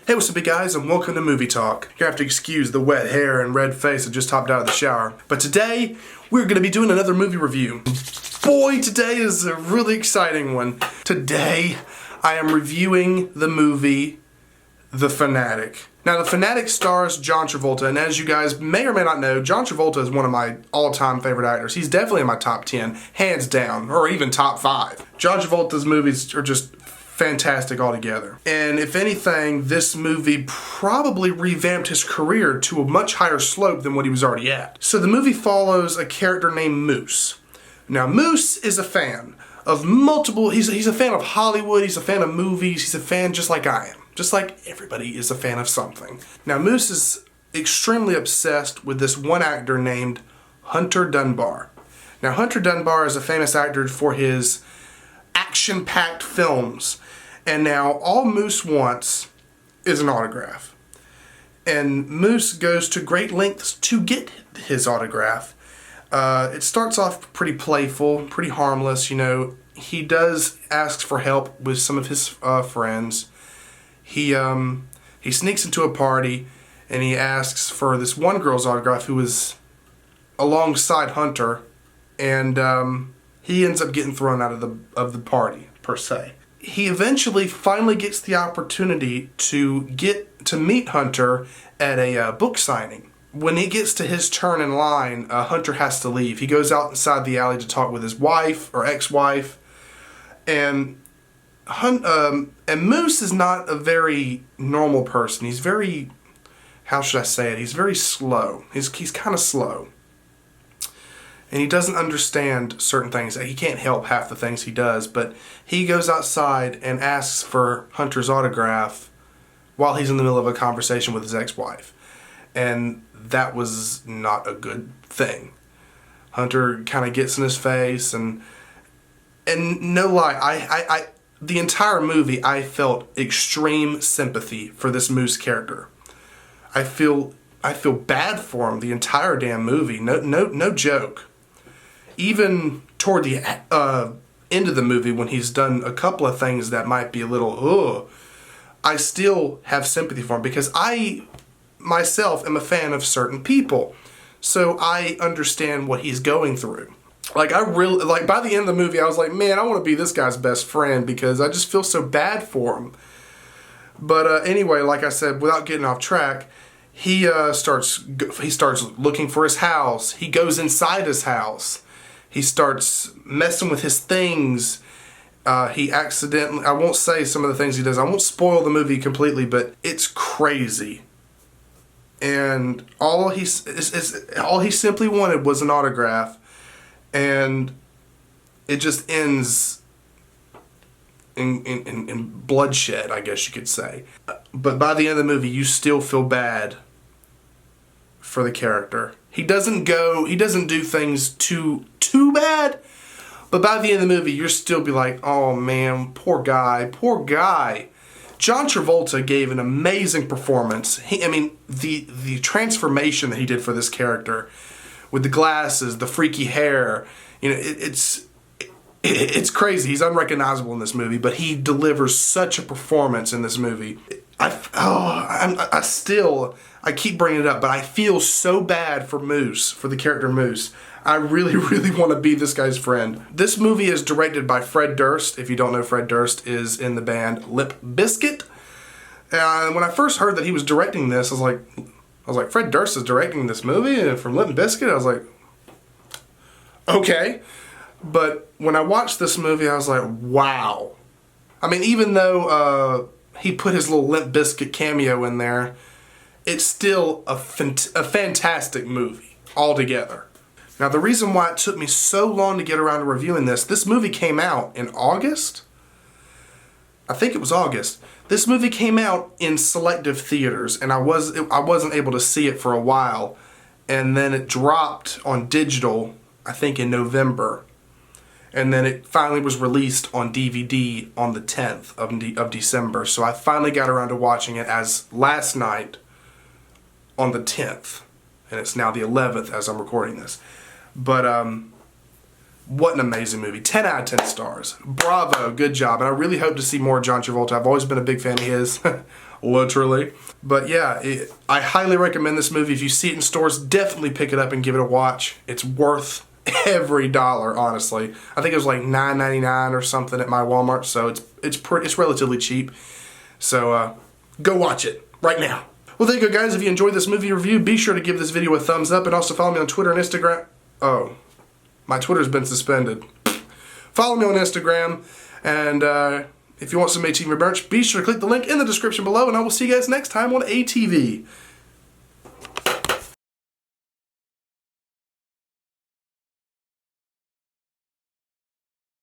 Hey, what's up, big guys, and welcome to Movie Talk. You're gonna have to excuse the wet hair and red face. I just hopped out of the shower. But today, we're gonna be doing another movie review. Boy, today is a really exciting one. Today, I am reviewing the movie The Fanatic. Now, The Fanatic stars John Travolta, and as you guys may or may not know, John Travolta is one of my all-time favorite actors. He's definitely in my top 10, hands down, or even top 5. John Travolta's movies are just fantastic altogether. And if anything, this movie probably revamped his career to a much higher slope than what he was already at. So the movie follows a character named Moose. Now, Moose is a fan of multiple, he's a fan of Hollywood, he's a fan of movies, he's a fan just like I am. Just like everybody is a fan of something. Now, Moose is extremely obsessed with this one actor named Hunter Dunbar. Now, Hunter Dunbar is a famous actor for his action-packed films. And now all Moose wants is an autograph. And Moose goes to great lengths to get his autograph. It starts off pretty playful, pretty harmless, you know. He does ask for help with some of his friends. He sneaks into a party and he asks for this one girl's autograph who is alongside Hunter, and he ends up getting thrown out of the party per se. He eventually finally gets the opportunity to meet Hunter at a book signing. When he gets to his turn in line, Hunter has to leave. He goes out inside the alley to talk with his wife or ex-wife, and Moose is not a very normal person. He's very, how should I say it? He's very slow. He's kind of slow. And he doesn't understand certain things. He can't help half the things he does, but he goes outside and asks for Hunter's autograph while he's in the middle of a conversation with his ex-wife. And that was not a good thing. Hunter kind of gets in his face, and no lie, the entire movie I felt extreme sympathy for this Moose character. I feel bad for him the entire damn movie. No joke. Even toward the end of the movie, when he's done a couple of things that might be a little, I still have sympathy for him because I myself am a fan of certain people. So I understand what he's going through. Like, by the end of the movie, I was like, man, I want to be this guy's best friend because I just feel so bad for him. But anyway, like I said, without getting off track, he starts looking for his house. He goes inside his house. He starts messing with his things. He accidentally, I won't say some of the things he does. I won't spoil the movie completely, but it's crazy. And all he simply wanted was an autograph. And it just ends in bloodshed, I guess you could say. But by the end of the movie, you still feel bad for the character. He doesn't do things too bad, but by the end of the movie, you'll still be like, oh man, poor guy. John Travolta gave an amazing performance. The transformation that he did for this character, with the glasses, the freaky hair, you know, it's crazy. He's unrecognizable in this movie, but he delivers such a performance in this movie. I keep bringing it up, but I feel so bad for Moose, for the character Moose. I really, really want to be this guy's friend. This movie is directed by Fred Durst. If you don't know, Fred Durst is in the band Limp Bizkit. And when I first heard that he was directing this, I was like, Fred Durst is directing this movie from Limp Bizkit? I was like, okay. But when I watched this movie, I was like, wow. I mean, even though he put his little Limp Bizkit cameo in there, it's still a fantastic movie altogether. Now, the reason why it took me so long to get around to reviewing this movie came out in August. I think it was August. This movie came out in selective theaters, and I wasn't able to see it for a while. And then it dropped on digital, I think in November. And then it finally was released on DVD on the 10th of December. So I finally got around to watching it as last night on the 10th. And it's now the 11th as I'm recording this. But What an amazing movie. 10 out of 10 stars. Bravo, good job. And I really hope to see more John Travolta. I've always been a big fan of his. Literally. But yeah, I highly recommend this movie. If you see it in stores, definitely pick it up and give it a watch. It's worth every dollar, honestly. I think it was like $9.99 or something at my Walmart, so it's relatively cheap. So go watch it right now. Well, there you go, guys. If you enjoyed this movie review, be sure to give this video a thumbs up and also follow me on Twitter and Instagram. Oh, my Twitter's been suspended. Follow me on Instagram, and if you want some ATV merch, be sure to click the link in the description below, and I will see you guys next time on ATV.